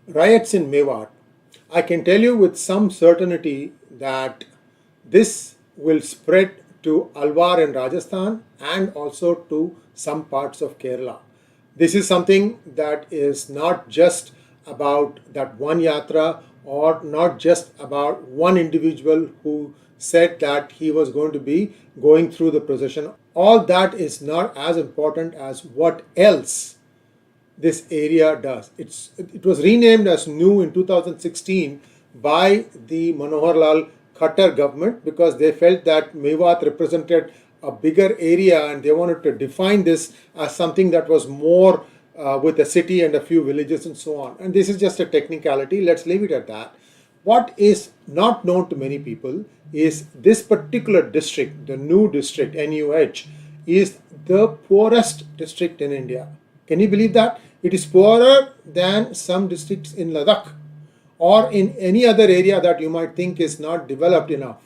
Riots in Mewat. I can tell you with some certainty that this will spread to Alwar in Rajasthan and also to some parts of Kerala. This is something that is not just about that one yatra or not just about one individual who said that he was going to be going through the procession. All that is not as important as what else this area does. It was renamed as New in 2016 by the Manohar Lal Khattar government because they felt that Mewat represented a bigger area and they wanted to define this as something that was more with a city and a few villages and so on. And this is just a technicality. Let's leave it at that. What is not known to many people is this particular district, the New district, NUH, is the poorest district in India. Can you believe that? It is poorer than some districts in Ladakh or in any other area that you might think is not developed enough.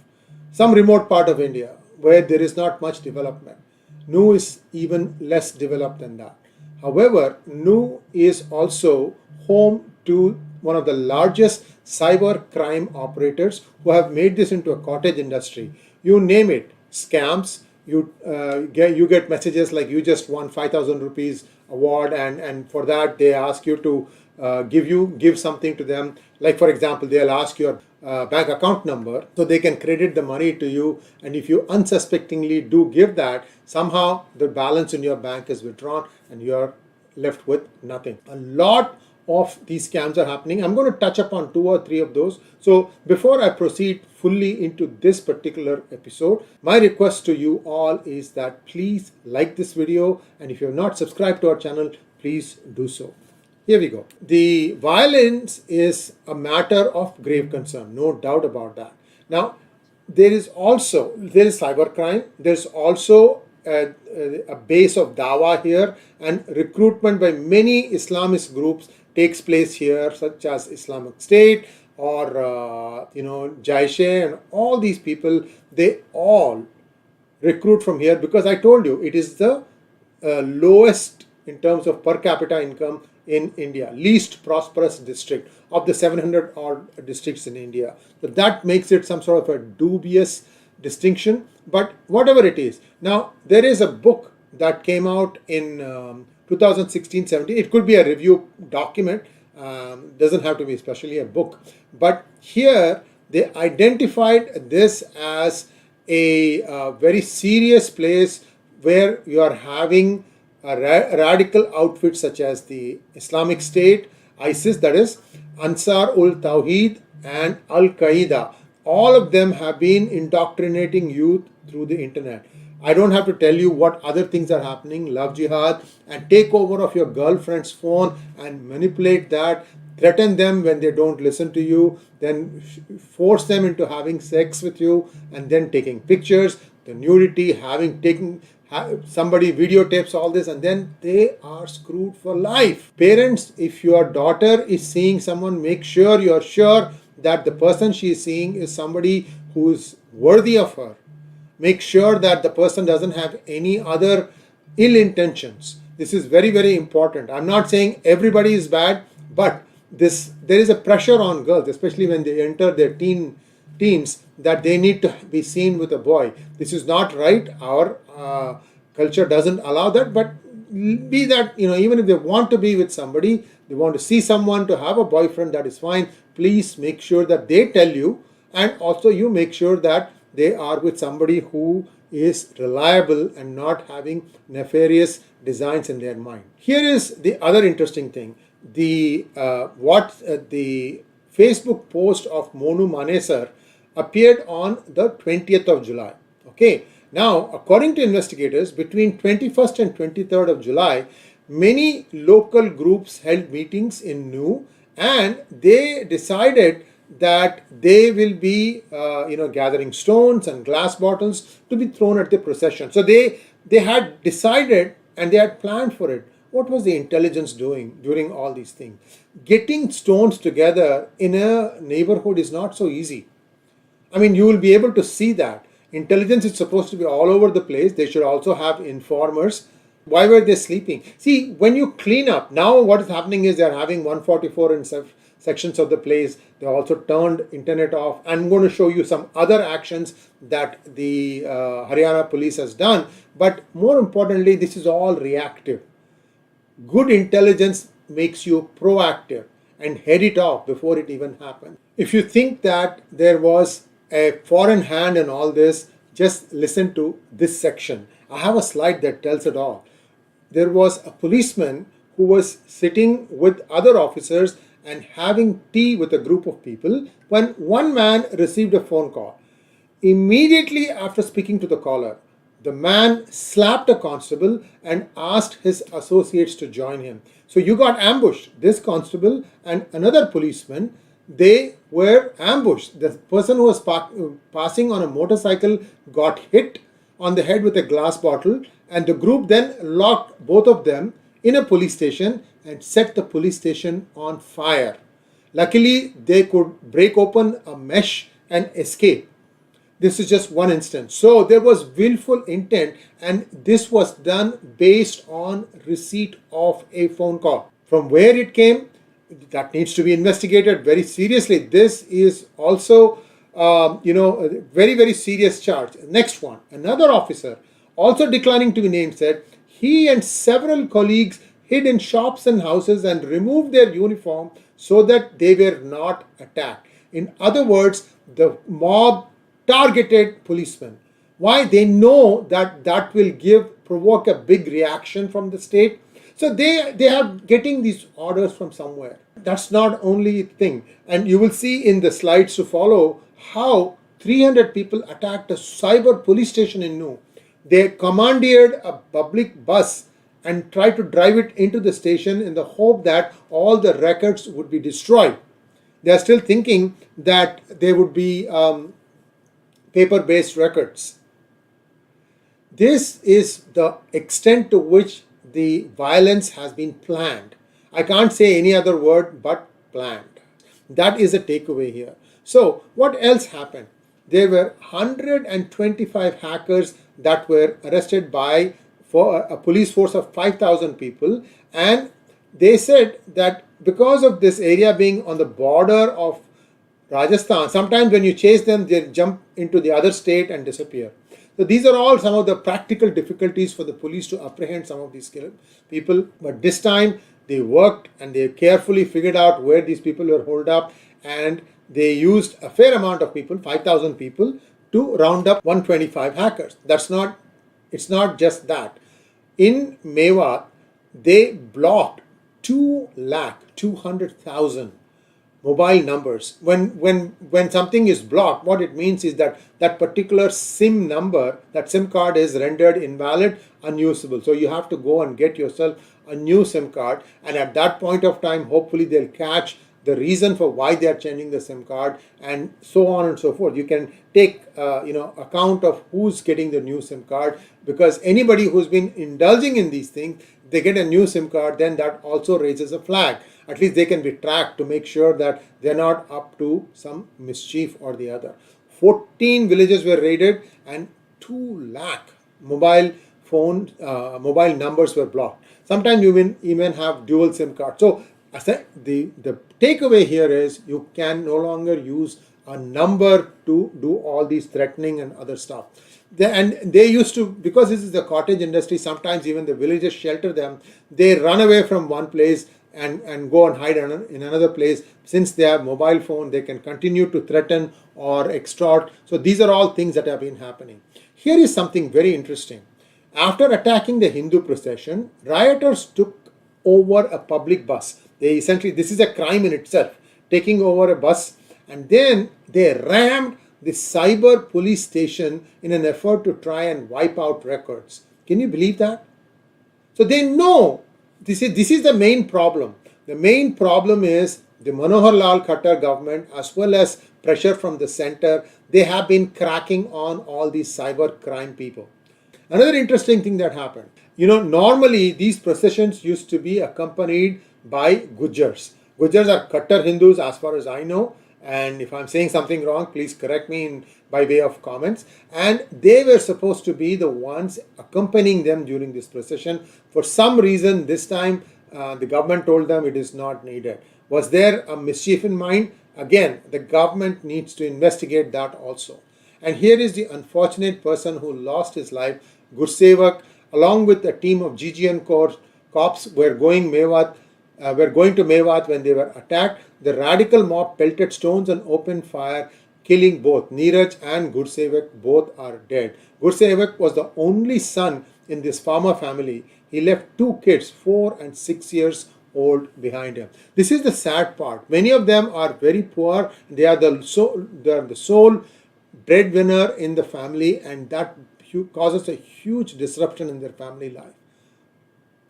Some remote part of India where there is not much development. Nu is even less developed than that. However, Nu is also home to one of the largest cyber crime operators who have made this into a cottage industry. You name it, scams. You get messages like you just won 5,000 rupees award, and for that they ask you to give something to them. Like for example, they'll ask your bank account number so they can credit the money to you, and if you unsuspectingly do give that, somehow the balance in your bank is withdrawn and you are left with nothing. A lot of these scams are happening. I'm going to touch upon 2 or 3 of those. So before I proceed fully into this particular episode, my request to you all is that please like this video, and if you have not subscribed to our channel, please do so. Here we go. The violence is a matter of grave concern, no doubt about that. Now, there is cybercrime. There's also a base of Dawa here, and recruitment by many Islamist groups takes place here, such as Islamic State or Jaish and all these people. They all recruit from here because I told you it is the lowest in terms of per capita income in India, least prosperous district of the 700 odd districts in India. So that makes it some sort of a dubious distinction, but whatever it is. Now, there is a book that came out in 2016-17. It could be a review document, doesn't have to be especially a book, but here they identified this as a very serious place where you are having a radical outfits such as the Islamic State, ISIS, that is Ansar ul Tawheed, and Al Qaeda. All of them have been indoctrinating youth through the internet. I don't have to tell you what other things are happening. Love jihad and take over of your girlfriend's phone and manipulate that, threaten them when they don't listen to you, then force them into having sex with you, and then taking pictures, the nudity, somebody videotapes all this, and then they are screwed for life. Parents, if your daughter is seeing someone, make sure you're sure that the person she is seeing is somebody who is worthy of her. Make sure that the person doesn't have any other ill intentions. This is very, very important. I'm not saying everybody is bad, but there is a pressure on girls, especially when they enter their teens, that they need to be seen with a boy. This is not right. Our culture doesn't allow that, but be that, even if they want to be with somebody, they want to see someone, to have a boyfriend, that is fine. Please make sure that they tell you, and also you make sure that they are with somebody who is reliable and not having nefarious designs in their mind. Here is the other interesting thing. The Facebook post of Monu Manesar appeared on the 20th of July. Okay. Now, according to investigators, between 21st and 23rd of July, many local groups held meetings in Nu, and they decided that they will be gathering stones and glass bottles to be thrown at the procession. So they had decided and they had planned for it. What was the intelligence doing during all these things? Getting stones together in a neighborhood is not so easy. I mean, you will be able to see that. Intelligence is supposed to be all over the place. They should also have informers. Why were they sleeping? See, when you clean up, now what is happening is they're having 144 in sections of the place. They also turned internet off. I'm going to show you some other actions that the Haryana police has done. But more importantly, this is all reactive. Good intelligence makes you proactive and head it off before it even happens. If you think that there was a foreign hand in all this, just listen to this section. I have a slide that tells it all. There was a policeman who was sitting with other officers and having tea with a group of people when one man received a phone call. Immediately after speaking to the caller, the man slapped a constable and asked his associates to join him. So you got ambushed. This constable and another policeman, they were ambushed. The person who was passing on a motorcycle got hit on the head with a glass bottle, and the group then locked both of them in a police station and set the police station on fire. Luckily, they could break open a mesh and escape. This is just one instance. So there was willful intent, and this was done based on receipt of a phone call. From where it came, that needs to be investigated very seriously. This is also, a very, very serious charge. Next one, another officer, also declining to be named, said he and several colleagues hid in shops and houses and removed their uniform so that they were not attacked. In other words, the mob targeted policemen. Why? They know that that will provoke a big reaction from the state. So they are getting these orders from somewhere. That's not only a thing. And you will see in the slides to follow how 300 people attacked a cyber police station in New. They commandeered a public bus and tried to drive it into the station in the hope that all the records would be destroyed. They are still thinking that there would be paper-based records. This is the extent to which the violence has been planned. I can't say any other word but planned. That is a takeaway here. So what else happened? There were 125 hackers that were arrested for a police force of 5,000 people, and they said that because of this area being on the border of Rajasthan, sometimes when you chase them, they jump into the other state and disappear. So these are all some of the practical difficulties for the police to apprehend some of these people. But this time they worked and they carefully figured out where these people were holed up, and they used a fair amount of people, 5,000 people, to round up 125 hackers. It's not just that. In Mewat, they blocked 2,200,000 mobile numbers. When something is blocked, what it means is that that particular SIM number, that SIM card is rendered invalid, unusable. So you have to go and get yourself a new SIM card, and at that point of time, hopefully they'll catch the reason for why they are changing the SIM card, and so on and so forth. You can take account of who's getting the new SIM card, because anybody who's been indulging in these things, they get a new SIM card, then that also raises a flag. At least they can be tracked to make sure that they're not up to some mischief or the other. 14 villages were raided and 2 lakh mobile numbers were blocked. Sometimes you even have dual SIM cards. So I said the takeaway here is you can no longer use a number to do all these threatening and other stuff. They used to, because this is the cottage industry, sometimes even the villagers shelter them. They run away from one place and go and hide in another place. Since they have mobile phone, they can continue to threaten or extort. So these are all things that have been happening. Here is something very interesting. After attacking the Hindu procession, rioters took over a public bus. This is a crime in itself, taking over a bus, and then they rammed the cyber police station in an effort to try and wipe out records. Can you believe that? So they know this is the main problem. The main problem is the Manohar Lal Khattar government, as well as pressure from the center. They have been cracking on all these cyber crime people. Another interesting thing that happened, normally these processions used to be accompanied by Gujars. Gujars are Khattar Hindus as far as I know, And if I'm saying something wrong, please correct me by way of comments. And they were supposed to be the ones accompanying them during this procession. For some reason, this time the government told them it is not needed. Was there a mischief in mind? Again, the government needs to investigate that also. And here is the unfortunate person who lost his life. Gursevak, along with a team of GGN cops, were going to Mewat when they were attacked. The radical mob pelted stones and opened fire, killing both Neeraj and Gursevak. Both are dead. Gursevak was the only son in this farmer family. He left two kids, 4 and 6 years old, behind him. This is the sad part. Many of them are very poor. They are the sole breadwinner in the family, and that causes a huge disruption in their family life.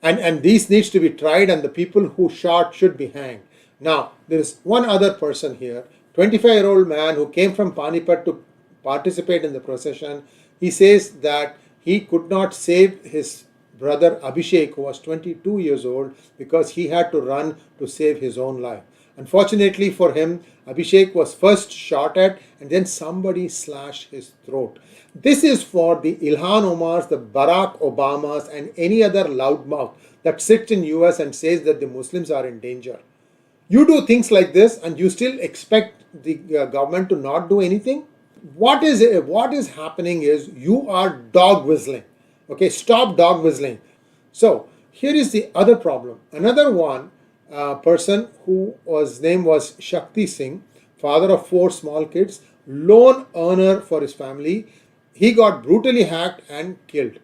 And these needs to be tried, and the people who shot should be hanged. Now, there is one other person here, 25-year-old man who came from Panipat to participate in the procession. He says that he could not save his brother Abhishek, who was 22 years old, because he had to run to save his own life. Unfortunately for him, Abhishek was first shot at and then somebody slashed his throat. This is for the Ilhan Omars, the Barack Obamas, and any other loudmouth that sits in US and says that the Muslims are in danger. You do things like this and you still expect the government to not do anything? What is happening is you are dog whistling. Okay, stop dog whistling. So here is the other problem. Another one person whose name was Shakti Singh, father of 4 small kids, lone earner for his family. He got brutally hacked and killed.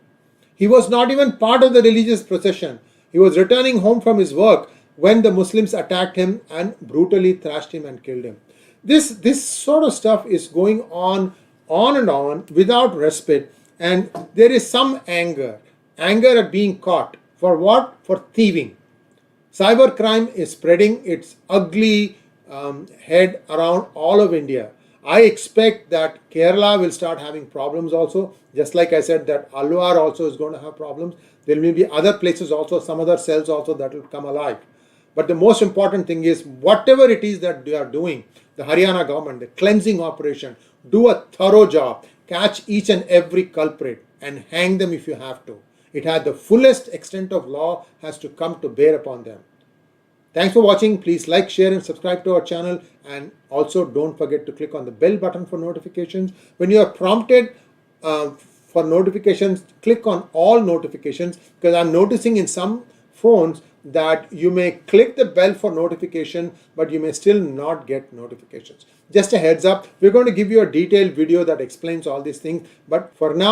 He was not even part of the religious procession. He was returning home from his work when the Muslims attacked him and brutally thrashed him and killed him. This sort of stuff is going on and on without respite, and there is some anger at being caught. For what? For thieving. Cybercrime is spreading its ugly head around all of India. I expect that Kerala will start having problems also. Just like I said, that Alwar also is going to have problems. There may be other places also, some other cells also that will come alive. But the most important thing is, whatever it is that they are doing, the Haryana government, the cleansing operation, do a thorough job. Catch each and every culprit and hang them if you have to. It had the fullest extent of law has to come to bear upon them. Thanks for watching. Please like, share and subscribe to our channel, and also don't forget to click on the bell button for notifications. When you are prompted for notifications, click on all notifications, because I'm noticing in some phones that you may click the bell for notification, but you may still not get notifications. Just a heads up, we're going to give you a detailed video that explains all these things, but for now